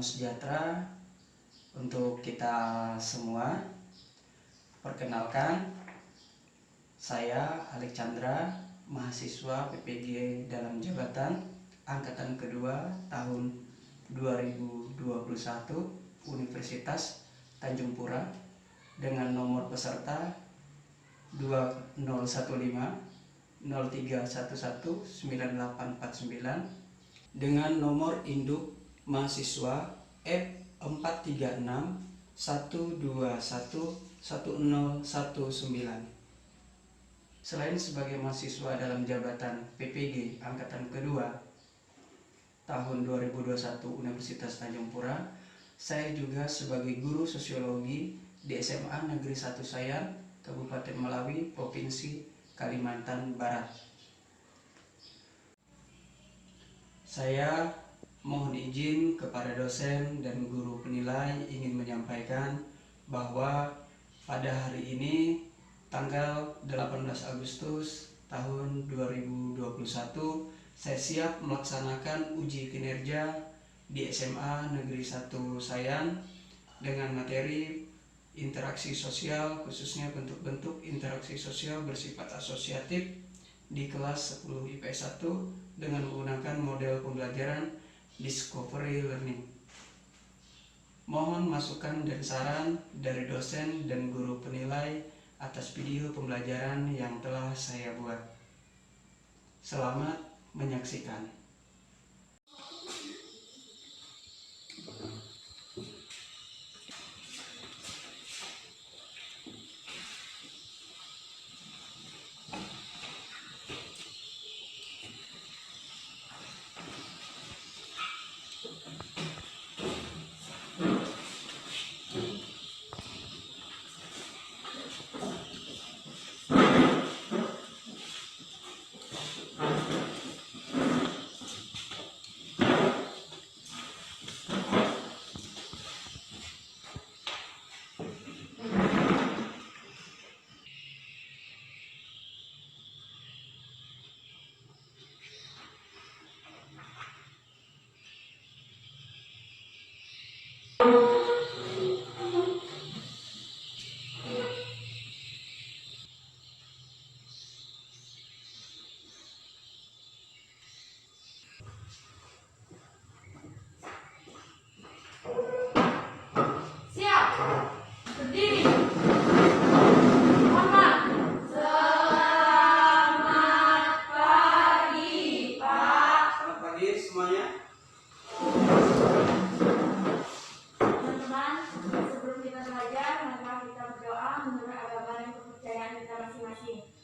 sejahtera untuk kita semua. Perkenalkan, saya Alexandra, mahasiswa PPG dalam jabatan angkatan kedua tahun 2021 Universitas Tanjung Pura dengan nomor peserta 2015 0311 9849 dengan nomor induk mahasiswa F436 121 1019. Selain sebagai mahasiswa dalam jabatan PPG angkatan kedua tahun 2021 Universitas Tanjung Pura, saya juga sebagai guru sosiologi di SMA Negeri 1 Sayan, Kabupaten Melawi, Provinsi Kalimantan Barat. Saya mohon izin kepada dosen dan guru penilai ingin menyampaikan bahwa pada hari ini tanggal 18 Agustus tahun 2021 saya siap melaksanakan uji kinerja di SMA Negeri 1 Sayan dengan materi interaksi sosial, khususnya bentuk-bentuk interaksi sosial bersifat asosiatif di kelas 10 IPS 1 dengan menggunakan model pembelajaran Discovery Learning. Mohon masukan dan saran dari dosen dan guru penilai atas video pembelajaran yang telah saya buat. Selamat menyaksikan.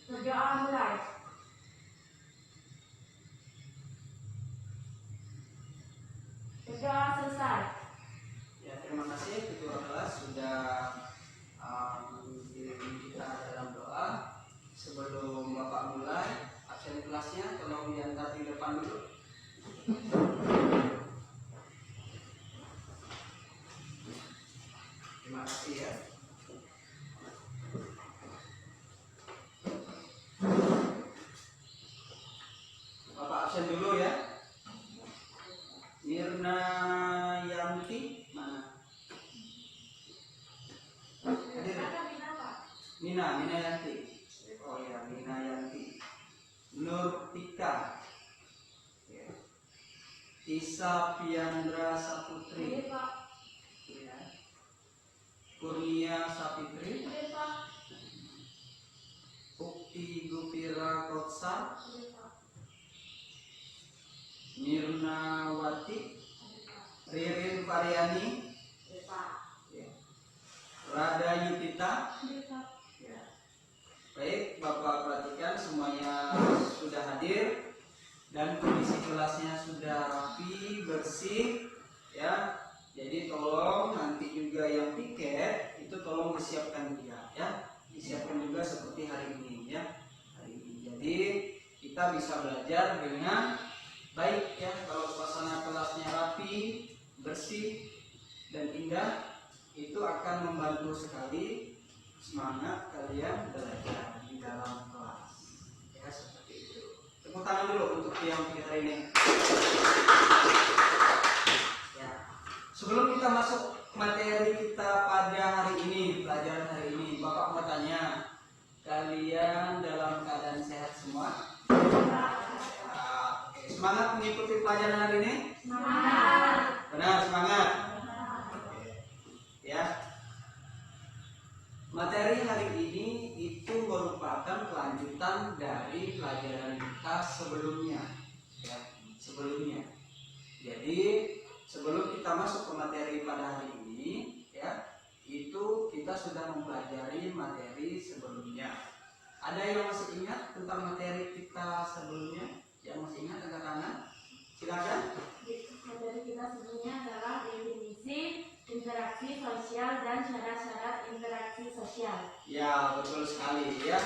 Berdoa mulai. Berdoa selesai. Ya, terima kasih ketua kelas sudah mengiringi kita dalam doa. Sebelum Bapak mulai, absen kelasnya tolong diantar di depan dulu. Terima kasih ya. Bapak absen dulu ya. Mirna Yanti mana? Hadir. Mina Yanti. Oh ya, Mina Yanti. Nur Tika. Ya. Tisa Piandra Saputri. Ya. Kurnia Sapitri. Ukti Gupira Kotsa. Mirna Wati, Ririn Variani, ya. Rada Yupita, ya. Baik, Bapak perhatikan semuanya sudah hadir dan kondisi kelasnya sudah rapi, bersih, ya. Jadi tolong nanti juga yang piket itu tolong disiapkan dia, ya. Disiapkan juga seperti hari ini, ya. Hari ini. Jadi kita bisa belajar dengan baik ya. Kalau suasana kelasnya rapi, bersih dan indah, itu akan membantu sekali semangat kalian belajar di dalam kelas. Ya, seperti itu. Tepuk tangan dulu untuk yang piket hari ini. Ya. Sebelum kita masuk materi kita pada hari ini, pelajaran hari ini, Bapak mau tanya, kalian dalam keadaan sehat semua? Semangat mengikuti pelajaran hari ini? Semangat. Benar, semangat. Ya. Materi hari ini itu merupakan kelanjutan dari pelajaran kita sebelumnya. Ya, sebelumnya. Jadi sebelum kita masuk ke materi pada hari ini, ya, itu kita sudah mempelajari materi sebelumnya. Ada yang masih ingat tentang materi kita sebelumnya? Yang masih ingat angkat tangan? Silakan. Materi kita sebelumnya adalah definisi, interaksi sosial, dan syarat-syarat interaksi sosial. Ya, betul sekali ya.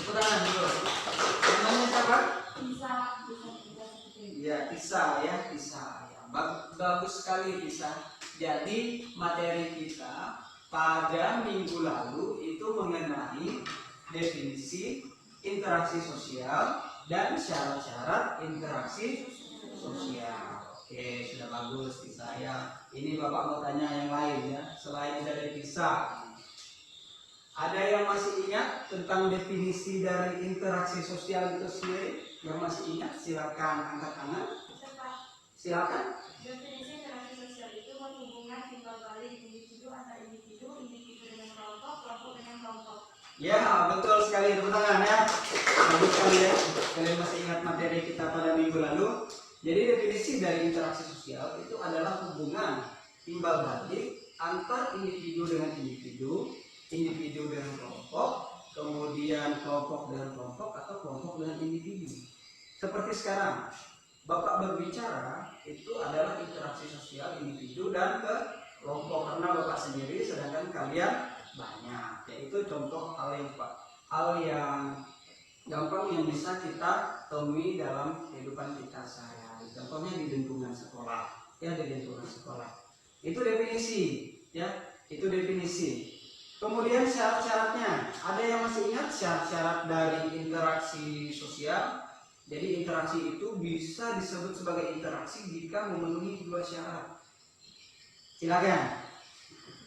Tepuk tangan dulu. Namanya siapa? Bisa. Ya, Tisa ya, Tisa. Ya, bagus sekali Tisa. Jadi materi kita pada minggu lalu itu mengenai definisi interaksi sosial dan syarat-syarat interaksi sosial. Oke, sudah bagus Tisa ya. Ini Bapak mau tanya yang lain ya, selain dari Tisa. Ada yang masih ingat tentang definisi dari interaksi sosial itu sendiri? Yang masih ingat silakan angkat tangan. Silakan. Definisi interaksi sosial itu menghubungkan timbal balik individu antar individu, individu dengan kelompok, kelompok dengan kelompok. Ya, betul sekali, tepuk tangan ya. Bagus sekali ya. Kalian masih ingat materi kita pada minggu lalu. Jadi definisi dari interaksi sosial itu adalah hubungan timbal balik antar individu dengan individu, individu dengan kelompok, kemudian kelompok dengan kelompok atau kelompok dengan individu. Seperti sekarang, Bapak berbicara itu adalah interaksi sosial individu dan ke kelompok karena Bapak sendiri sedangkan kalian banyak. Yaitu contoh hal yang gampang yang bisa kita temui dalam kehidupan kita sehari-hari. Contohnya di lingkungan sekolah, ya di lingkungan sekolah. Itu definisi, ya itu definisi. Kemudian syarat-syaratnya, ada yang masih ingat syarat-syarat dari interaksi sosial? Jadi interaksi itu bisa disebut sebagai interaksi jika memenuhi dua syarat. Silakan.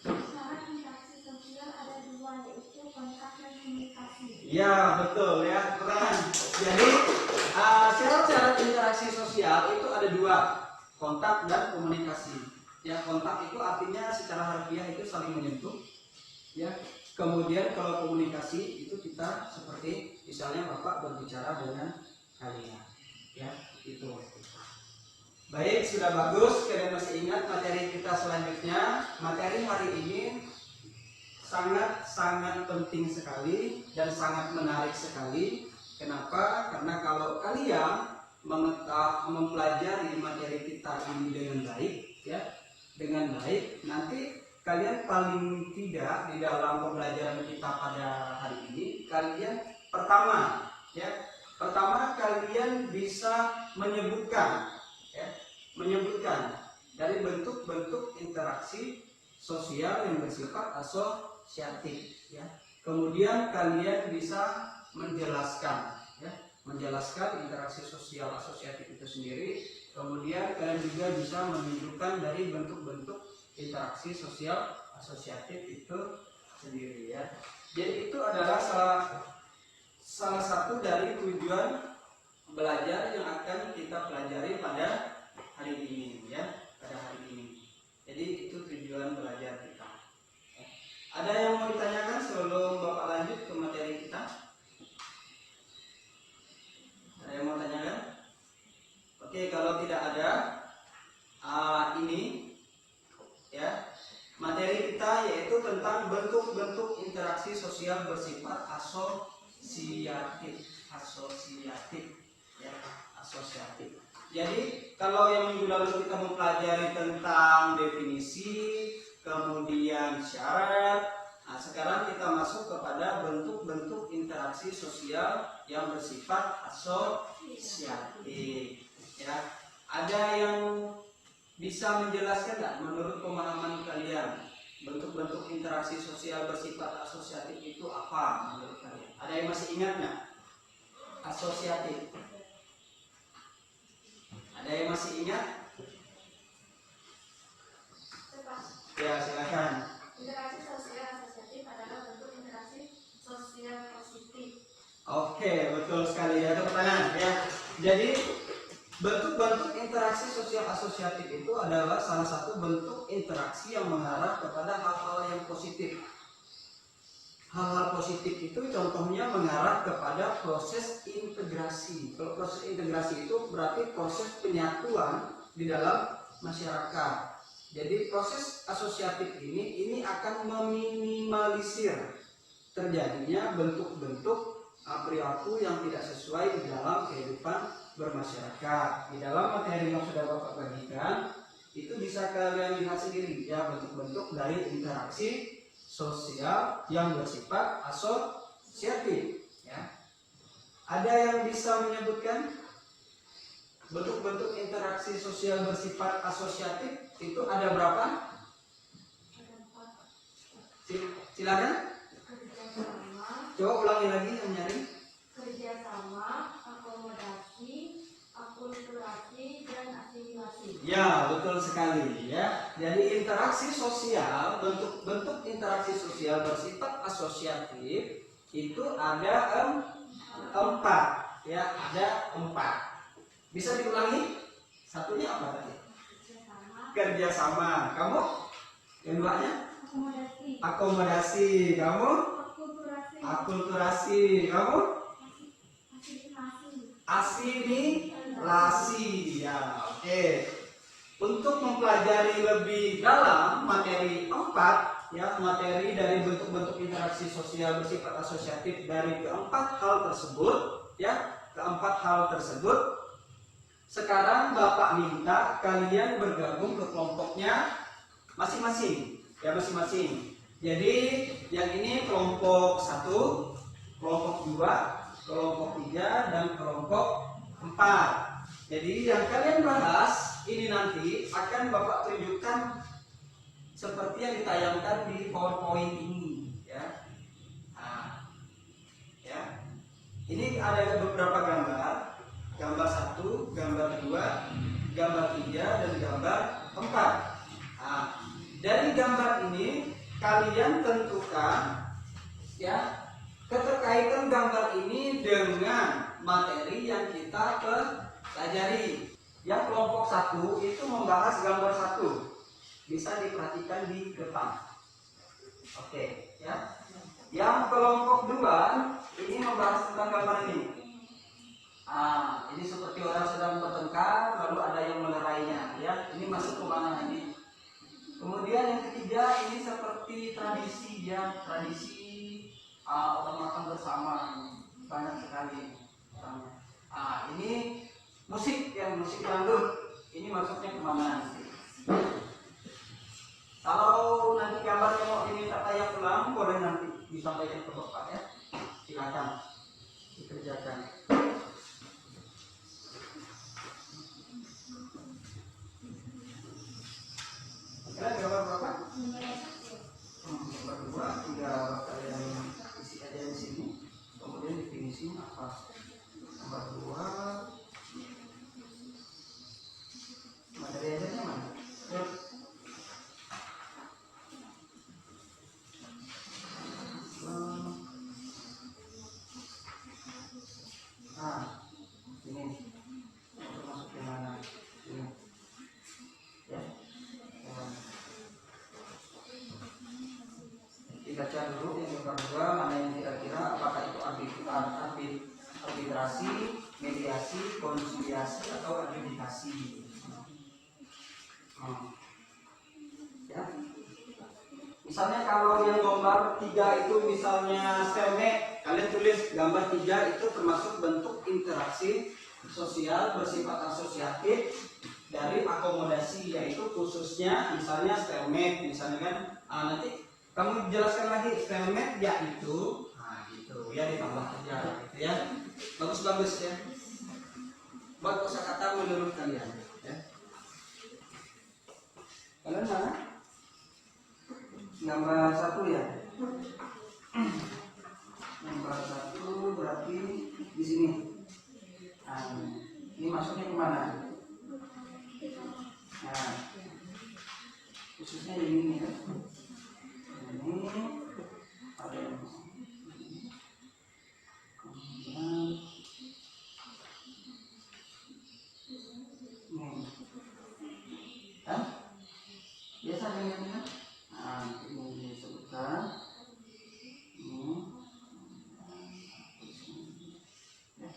Syarat interaksi sosial ada dua, yaitu kontak dan komunikasi. Ya betul ya, keren. Jadi syarat-syarat interaksi sosial itu ada dua, kontak dan komunikasi. Ya, kontak itu artinya secara harfiah itu saling menyentuh. Ya, kemudian kalau komunikasi itu kita seperti misalnya Bapak berbicara dengan kalian, ya itu. Baik, sudah bagus. Kalian masih ingat materi kita selanjutnya? Materi hari ini sangat penting sekali dan sangat menarik sekali. Kenapa? Karena kalau kalian mempelajari materi kita ini dengan baik, ya, dengan baik, nanti kalian paling tidak di dalam pembelajaran kita pada hari ini, kalian pertama kalian bisa menyebutkan, ya, menyebutkan dari bentuk-bentuk interaksi sosial yang bersifat asosiatif, ya. Kemudian kalian bisa menjelaskan, ya, menjelaskan interaksi sosial asosiatif itu sendiri. Kemudian kalian juga bisa menunjukkan dari bentuk-bentuk interaksi sosial asosiatif itu sendiri, ya. Jadi itu adalah salah satu dari tujuan belajar yang akan kita pelajari pada hari ini, ya, pada hari ini. Jadi itu tujuan belajar kita. Ada yang mau ditanyakan sebelum Bapak lanjut ke materi kita? Ada yang mau tanyakan? Oke, kalau tidak ada, ini, ya, materi kita yaitu tentang bentuk-bentuk interaksi sosial bersifat asosiatif, ya, asosiatif. Jadi kalau yang minggu lalu kita mempelajari tentang definisi, kemudian syarat, nah sekarang kita masuk kepada bentuk-bentuk interaksi sosial yang bersifat asosiatif, ya. Ada yang bisa menjelaskan nggak menurut pemahaman kalian bentuk-bentuk interaksi sosial bersifat asosiatif itu apa menurut kalian? Ada yang masih ingat nggak asosiatif? Ada yang masih ingat? Ya, silakan. Interaksi sosial asosiatif adalah bentuk interaksi sosial positif. Oke, betul sekali ya, pertanyaan ya. Jadi bentuk-bentuk interaksi sosial asosiatif itu adalah salah satu bentuk interaksi yang mengarah kepada hal-hal yang positif. Hal-hal positif itu contohnya mengarah kepada proses integrasi. Kalau proses integrasi itu berarti proses penyatuan di dalam masyarakat. Jadi proses asosiatif ini akan meminimalisir terjadinya bentuk-bentuk perilaku yang tidak sesuai di dalam kehidupan bermasyarakat. Di dalam materi yang sudah Bapak bagikan itu bisa kalian lihat sendiri ya, bentuk-bentuk dari interaksi sosial yang bersifat asosiatif ya. Ada yang bisa menyebutkan bentuk-bentuk interaksi sosial bersifat asosiatif itu ada berapa? Silakan. Coba ulangi lagi yang nyari. Kerjasama, akomodasi, akulturasi, dan asimilasi. Ya, betul sekali ya. Jadi interaksi sosial, bentuk-bentuk interaksi sosial bersifat asosiatif itu ada empat ya, ada 4. Bisa diulangi? Satunya apa tadi? Kerjasama. Kamu? Yang duanya? Akomodasi. Akomodasi. Kamu? Akulturasi. Akulturasi. Kamu? Asimilasi. Ya, oke. Untuk mempelajari lebih dalam materi 4 ya, materi dari bentuk-bentuk interaksi sosial bersifat asosiatif dari keempat hal tersebut ya, sekarang Bapak minta kalian bergabung ke kelompoknya masing-masing ya, masing-masing. Jadi yang ini kelompok 1, kelompok 2, kelompok 3, dan kelompok 4. Jadi yang kalian bahas ini nanti akan Bapak tunjukkan seperti yang ditayangkan di PowerPoint ini ya. Nah, ya. Ini ada beberapa gambar. Gambar 1, gambar 2, gambar 3, dan gambar 4. Nah, dari gambar ini kalian tentukan ya keterkaitan gambar ini dengan materi yang kita pelajari. Yang kelompok 1 itu membahas gambar 1. Bisa diperhatikan di depan. Oke, ya. Yang kelompok 2 ini membahas tentang gambar ini. Ini seperti orang sedang bertengkar lalu ada yang melerainya ya. Ini masuk ke mana ini? Kemudian yang ketiga ini seperti tradisi ya, tradisi orang makan bersama, banyak sekali. Ini musik yang musik dangdut, ini masuknya kemana nanti? Kalau nanti gambarnya mau diminta tayang ulang, boleh nanti disampaikan ke Bapak ya. Silakan dikerjakan. Ya, gambar berapa? Gambar 2, tinggal kalian isi aja di sini. Kemudian definisi apa? Gambar 2. Materi aja mana? Ini masuk ke mana? Ini. Ya. Dibaca dulu yang gambar 2, mana yang kira-kira apakah itu arbitrasi, mediasi, konsiliasi, atau adjudikasi. Ya. Misalnya kalau yang gambar 3 itu misalnya stalemate, kalian tulis gambar 3 itu termasuk bentuk interaksi sosial bersifat asosiatif dari akomodasi, yaitu khususnya misalnya stalemate, misalnya kan nanti kamu jelaskan lagi stalemate yaitu gitu ya, ditambah aja gitu ya. Bagus-bagus ya. Buat kosakata menurut kalian ya. Kalian mana? Gambar 1 ya. Gambar 1 berarti di sini. Ini masuknya kemana? khususnya ini ya. Ini ada yang kemudian ini kan biasa dengan ini. Nah, ini disebutkan ini ya.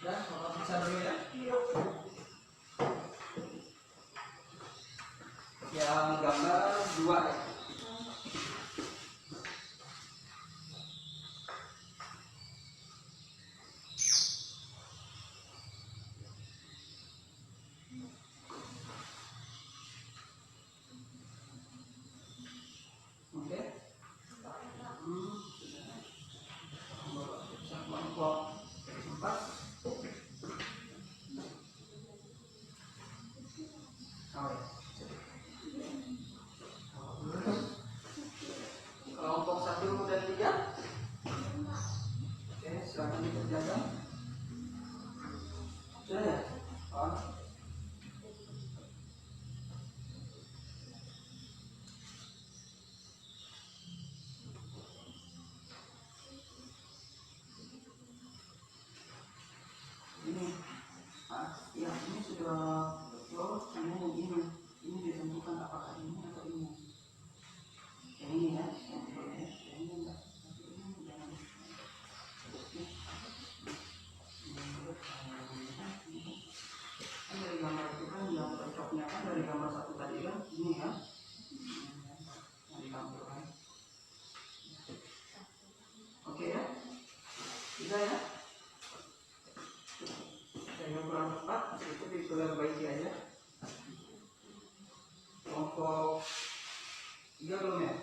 Ya, kalau bisa dulu ya. Yang gambar 2 ya. Oke. Kelompok 4. Oh, ya. Kelompok 1 dan 3. Oke, silakan dikerjakan. Sudah ya? Oh. Ini, ya ini sudah betul. Ini ditentukan apakah ini atau ini. Yang ini ya, yang betul ya. Yang ini enggak. Ini jangan. Kan dari gambar itu kan yang cocoknya kan dari gambar 1 tadi kan ini ya. Yang ditampilkan. Oke ya, bisa ya. Yang kurang tepat itu diperbaiki aja. Kelompok 3 belum ya?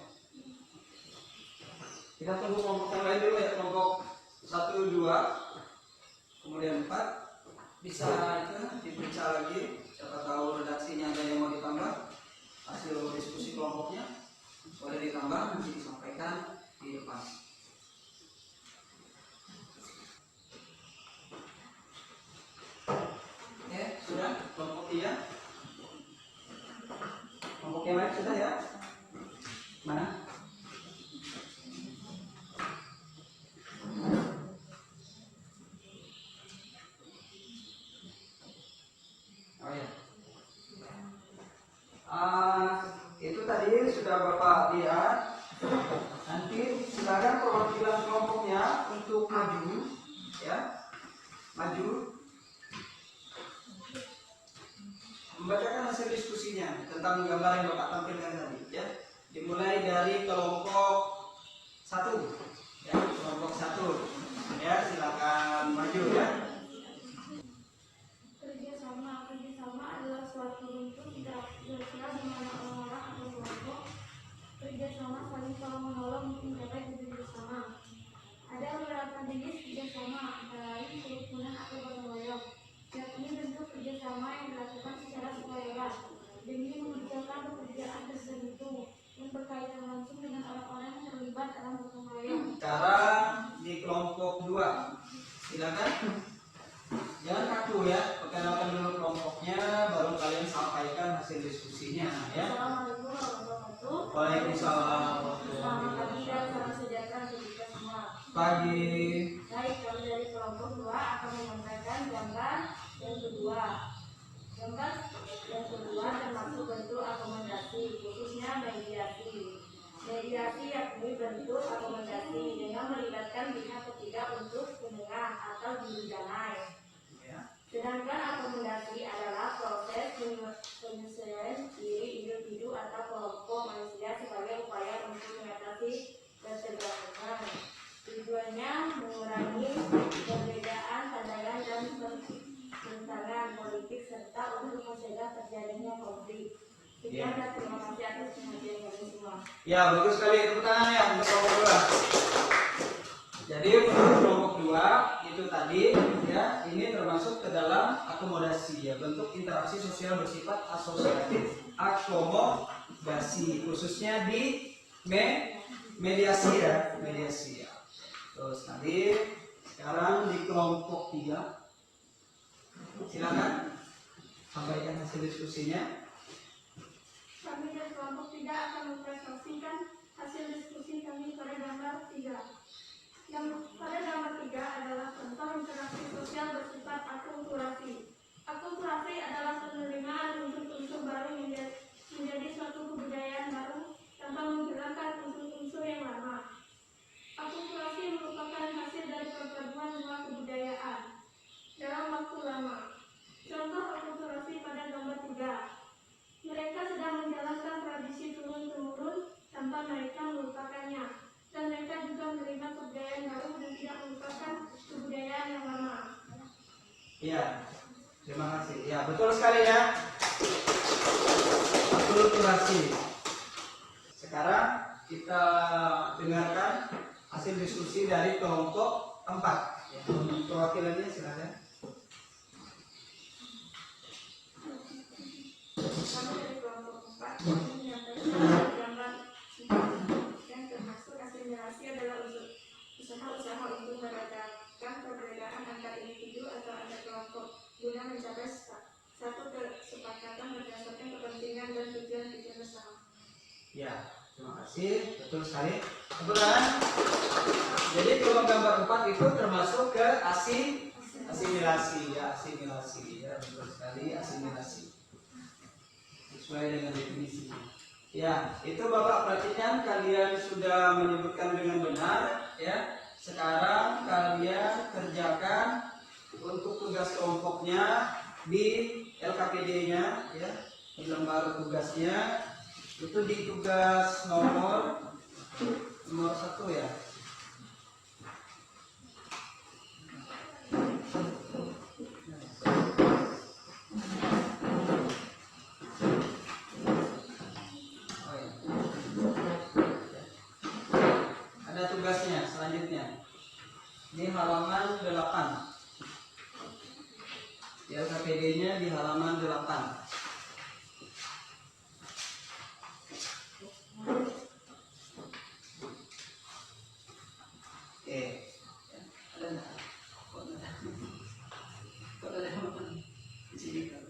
Kita tunggu kelompok yang lain dulu ya. Kelompok 1, 2, kemudian 4 bisa itu diperiksa lagi. Siapa tahu redaksinya ada yang mau ditambah. Hasil diskusi kelompoknya boleh ditambah, nanti disampaikan di depan. Oke, sudah kelompok 3. Kelompok yang lain sudah ya? Mana? Oh ya. Itu tadi sudah Bapak lihat. Nanti silakan perwakilan kelompoknya untuk maju, ya, maju, membacakan hasil diskusinya tentang gambar yang Bapak tampilkan tadi, ya. Dimulai dari kelompok 1, ya, kelompok 1, ya, silakan maju ya. Kerjasama adalah suatu bentuk interaksi sosial di mana orang-orang atau kelompok kerjasama saling tolong menolong untuk mencapai tujuan bersama. Ada beberapa jenis kerjasama, antara lain kerukunan atau gotong royong. Yakni bentuk kerjasama yang dilakukan secara sukarela demi mengerjakan pekerjaan tertentu yang berkaitan langsung dengan orang-orang yang terlibat dalam gotong royong. Sekarang di kelompok 2, silakan. Jangan kaku ya, perkenalkan dulu kelompoknya, baru kalian sampaikan hasil diskusinya ya. Assalamualaikum warahmatullahi wabarakatuh. Waalaikumsalam Selamat pagi dan salam sejahtera untuk kita semua. pagi. Baik, kami dari kelompok 2 akan menyampaikan gambar yang kedua. Gambar yang kedua termasuk bentuk akomodasi, khususnya mediasi. Mediasi yakni bentuk akomodasi dengan melibatkan pihak ketiga untuk penengah atau juru damai. Sedangkan akomodasi adalah proses penyesuaian diri individu atau kelompok manusia sebagai upaya untuk mengatasi ketegangan. Tujuannya mengurangi perbedaan pandangan dan pertentangan politik serta untuk mencegah terjadinya konflik. Sekian dan terima kasih atas perhatian kalian semua. Ya, bagus sekali, tepuk tangan ya untuk kelompok 2. Jadi untuk kelompok 2 itu tadi ya, ini termasuk ke dalam akomodasi ya, bentuk interaksi sosial bersifat asosiatif akomodasi, khususnya di mediasi ya, mediasi ya. Terus tadi sekarang di kelompok 3, silakan sampaikan hasil diskusinya. Kami dari kelompok 3 akan mempresentasikan hasil diskusi kami pada gambar 3. Yang pada gambar 3 adalah contoh interaksi sosial bersifat akulturasi. Akulturasi adalah penerimaan unsur-unsur baru menjadi suatu kebudayaan baru tanpa menghilangkan unsur-unsur yang lama. Akulturasi merupakan hasil dari perpaduan dua kebudayaan dalam waktu lama. Contoh akulturasi pada gambar 3. Mereka sedang menjalankan tradisi turun-temurun tanpa mereka melupakannya, dan mereka juga menerima kebudayaan baru dan tidak melupakan kebudayaan yang lama. Ya, terima kasih. Ya, betul sekali ya. Akulturasi. Sekarang kita dengarkan hasil diskusi dari kelompok 4. Ya, perwakilannya silakan. Kami dari kelompok 4 menyampaikan gambar yang termasuk asimilasi adalah usaha-usaha untuk meredakan perbedaan antar individu atau antar kelompok guna mencapai satu kesepakatan berdasarkan kepentingan dan tujuan bersama. Ya, terima kasih. Betul sekali. Kebetulan. Jadi kelompok gambar 4 itu termasuk ke asimilasi ya, asimilasi ya, betul sekali, asimilasi. Sesuai dengan definisinya. Ya, itu Bapak perhatikan, kalian sudah menyebutkan dengan benar ya. Sekarang kalian kerjakan untuk tugas kelompoknya di LKPD-nya ya, di lembar tugasnya itu di tugas nomor 1 ya. Tugasnya selanjutnya di halaman 8. Di LKPD-nya di halaman 8. Oke. Ada enggak? Kok ada di sini kan?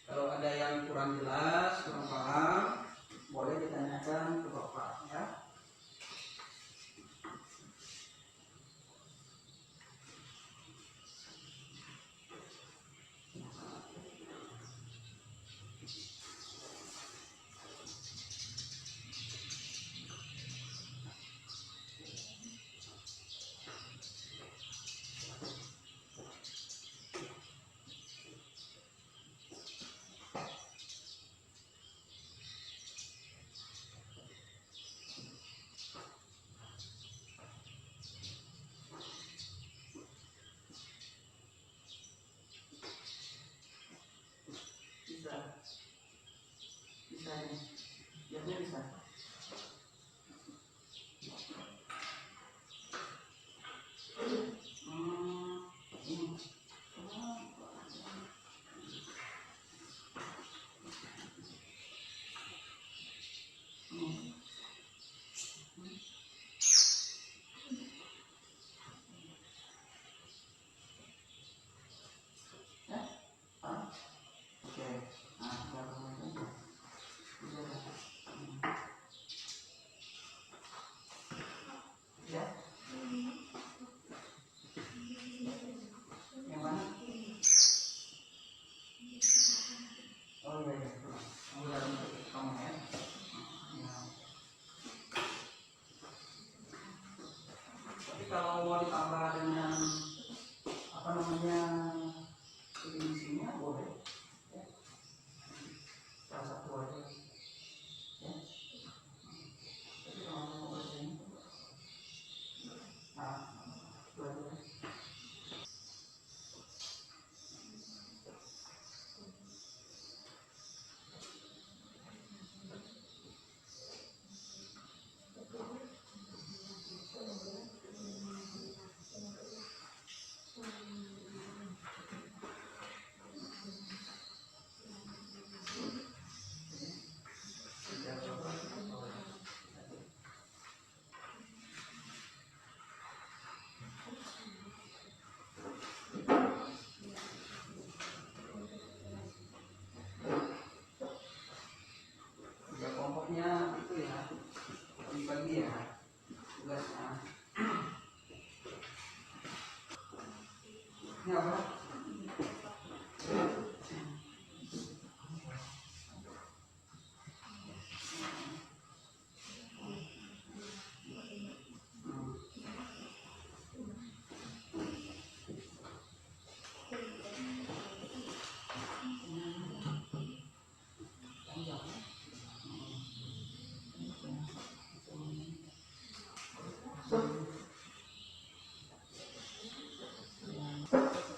Kalau ada yang kurang jelas, kurang paham, boleh ditanyakan ke Bapak ya. Bisa ini, jawabnya bisa. Oke. Ya. Yang mana? Oh iya iya. Udah kamu ya. Tapi kalau mau ditambah dengan apa namanya definisinya boleh. Kelompoknya itu ya, dibagi ya tugasnya. Ini apa?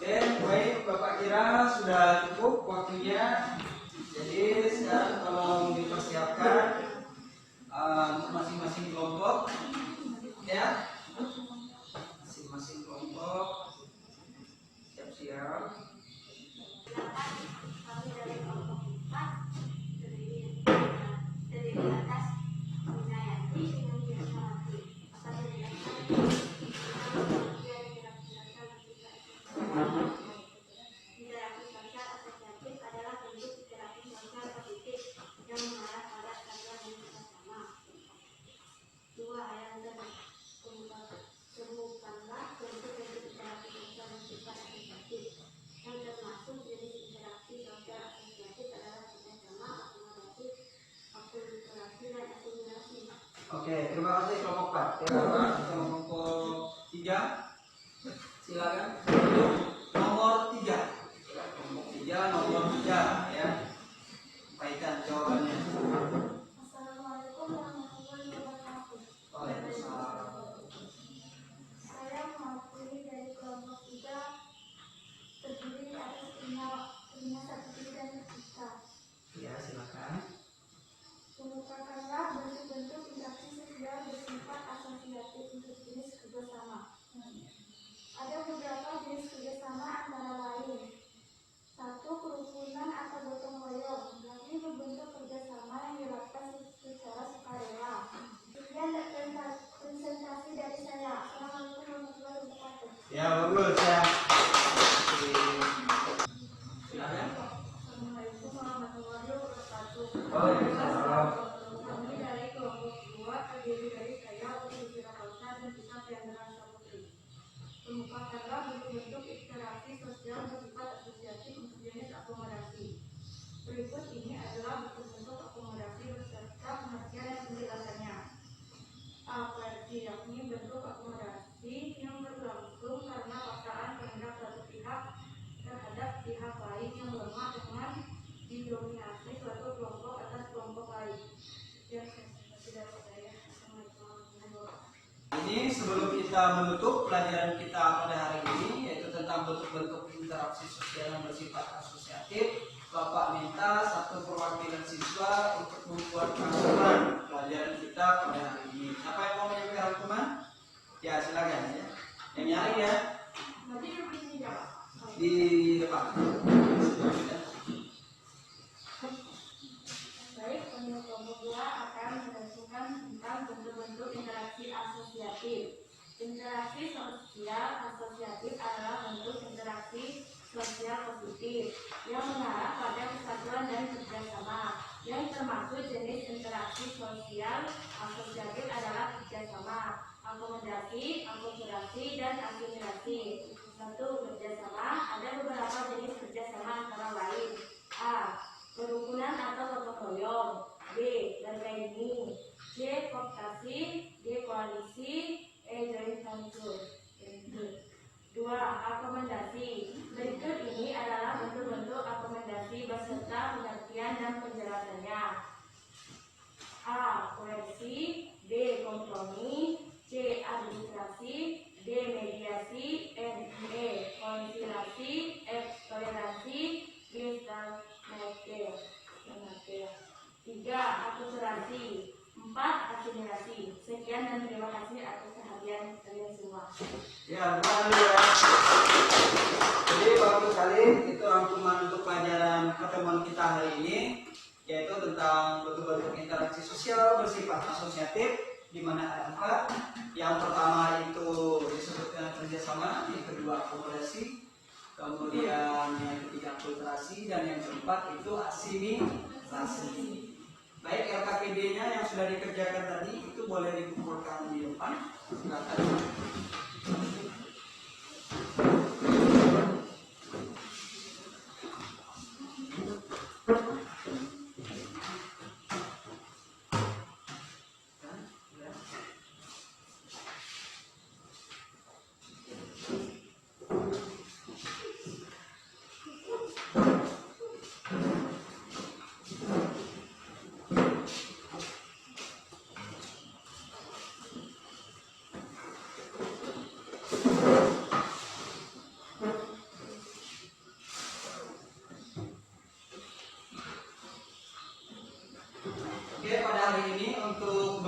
Oke, baik Bapak kira sudah cukup waktunya. Jadi sekarang tolong dipersiapkan untuk masing-masing kelompok, ya. Masing-masing kelompok siap-siap. Kami dari kelompok 4 terdiri atas Winayanti dengan Wirasawati. Apabila interaksi sosial asosiatif adalah bentuk interaksi sosial positif yang mengarah pada standar yang bersama. 2. Temukanlah bentuk-bentuk interaksi sosial yang bersifat asosiatif yang termasuk jenis interaksi sosial asosiatif adalah kerjasama, akomodasi, akulturasi, dan asimilasi. Oke, terima kasih kelompok 4. Kelompok 3 silakan. Nomor 3. Kelompok 3 nomor 3 ya. Sampaikan jawabannya. Assalamualaikum warahmatullahi wabarakatuh. Waalaikumsalam. Saya mewakili dari kelompok 3 terdiri atas Rina Sakti dan Kita. Ya, silakan. Kemukakanlah bentuk-bentuk interaksi sosial bersifat asosiatif untuk jenis kerjasama. Ada beberapa jenis kerjasama antara lain: 1. Kerukunan atau gotong royong, berarti berbentuk kerjasama yang dilakukan secara sukarela. Sekian presentasi dari saya. Assalamualaikum warahmatullahi wabarakatuh. Ya, bagus ya. Silakan. Assalamualaikum warahmatullahi wabarakatuh. Waalaikumsalam. Kami dari kelompok 2 terdiri dari saya, Uti Kausa, dan Bisa Chandra Saputri. Kemukakanlah bentuk-bentuk interaksi sosial bersifat asosiatif untuk jenis akomodasi. Berikut ini adalah bentuk-bentuk akomodasi beserta pengertian dan penjelasannya. A. Koersi, yakni bentuk akomodasi yang berlangsung karena paksaan kehendak satu pihak terhadap pihak lain yang lemah dengan didominasi suatu kelompok atas kelompok lain. Sekian presentasi dari saya. Assalamualaikum warahmatullahi wabarakatuh. Ini sebelum kita menutup pelajaran kita pada hari ini, yaitu tentang bentuk-bentuk interaksi sosial yang bersifat asosiatif, Bapak minta satu perwakilan siswa untuk membuat rangkuman pelajaran kita pada hari ini. Siapa yang mau menyampaikan rangkuman? Ya, silakan ya. Yang nyari ya Nanti begini ya. di depan. Baik, untuk kelompok 2 akan menentukan tentang bentuk-bentuk interaksi asosiatif. Interaksi sosial asosiatif adalah bentuk interaksi sosial positif yang mengarah pada kesatuan dan kerjasama. Yang termasuk jenis interaksi sosial asosiatif adalah kerjasama, akomodasi, akulturasi, dan asimilasi. 1. Kerjasama. Ada beberapa jenis kerjasama antara lain: A. Kerukunan atau gotong royong, B. Bergaining, C. Kooptasi, D. Koalisi, E. Joint venture. 2. Akomodasi. Berikut ini adalah bentuk-bentuk akomodasi beserta pengertian dan penjelasannya. A. Koersi, B. Kompromi, C. Arbitrasi, D. mediasi, E. Konsilasi, F. Toleransi, G. Stagnatif. 3. Akulturasi. 4. Asimilasi. Sekian dan terima kasih atas perhatian kalian semua. Ya, bukan dulu ya. Jadi Bapak sekali, itu rangkuman untuk pelajaran pertemuan kita hari ini, yaitu tentang bentuk-bentuk interaksi sosial bersifat asosiatif, di mana ada 4. Yang pertama itu disebutkan kerjasama, yang kedua akomodasi, kemudian yang ketiga akulturasi, dan yang keempat itu asimilasi. Baik, LKPD-nya yang sudah dikerjakan tadi itu boleh dikumpulkan di depan. Silakan. Oke, pada hari ini untuk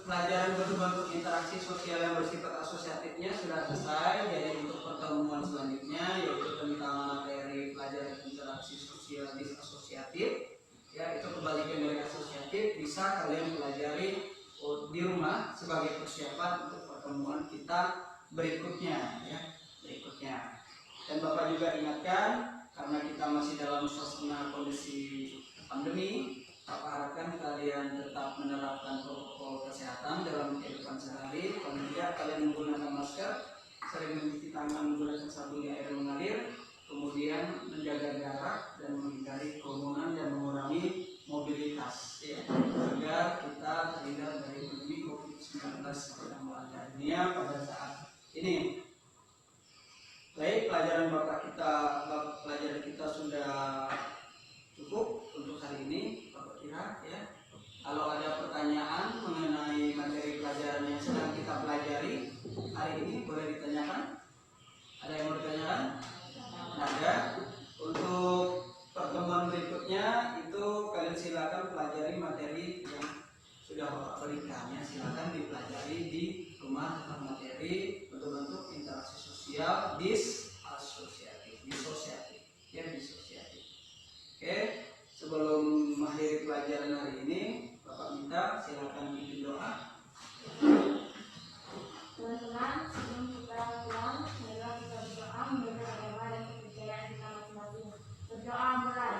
pelajaran bentuk-bentuk interaksi sosial yang bersifat asosiatifnya sudah selesai. Jadi untuk pertemuan selanjutnya yaitu tentang materi pelajaran interaksi sosial disasosiatif, ya itu kebalikan dari asosiatif, bisa kalian pelajari di rumah sebagai persiapan untuk pertemuan kita berikutnya, ya berikutnya. Dan Bapak juga ingatkan, karena kita masih dalam suasana kondisi pandemi, Bapak harapkan kalian tetap menerapkan protokol kesehatan dalam kehidupan sehari. Kalau tidak, kalian menggunakan masker, sering mencuci tangan menggunakan sabun di air mengalir, kemudian menjaga jarak dan menghindari kerumunan dan mengurangi mobilitas, ya, agar kita terhindar dari pandemi COVID-19 yang melanda dunia pada saat ini. Baik, pelajaran pelajaran kita sudah cukup untuk hari ini. Ya, kalau ada pertanyaan mengenai materi pelajaran yang sedang kita pelajari hari ini boleh ditanyakan. Ada yang mau ditanyakan? Ada. Untuk pertemuan berikutnya itu kalian silakan pelajari materi yang sudah Bapak berikan, ya silakan dipelajari di rumah tentang materi bentuk-bentuk interaksi sosial disasosiatif, ya disosiatif. Oke. Sebelum mengakhiri pelajaran hari ini, Bapak minta silakan pimpin doa. Teman-teman, sebelum kita pulang, marilah kita berdoa menjaga agama dan kepercayaan kita masing-masing. Berdoa mulai.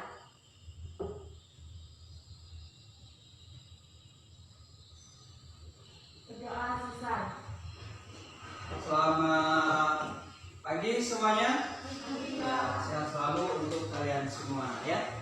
Berdoa selesai. Selamat pagi semuanya. Sehat selalu untuk kalian semua, ya.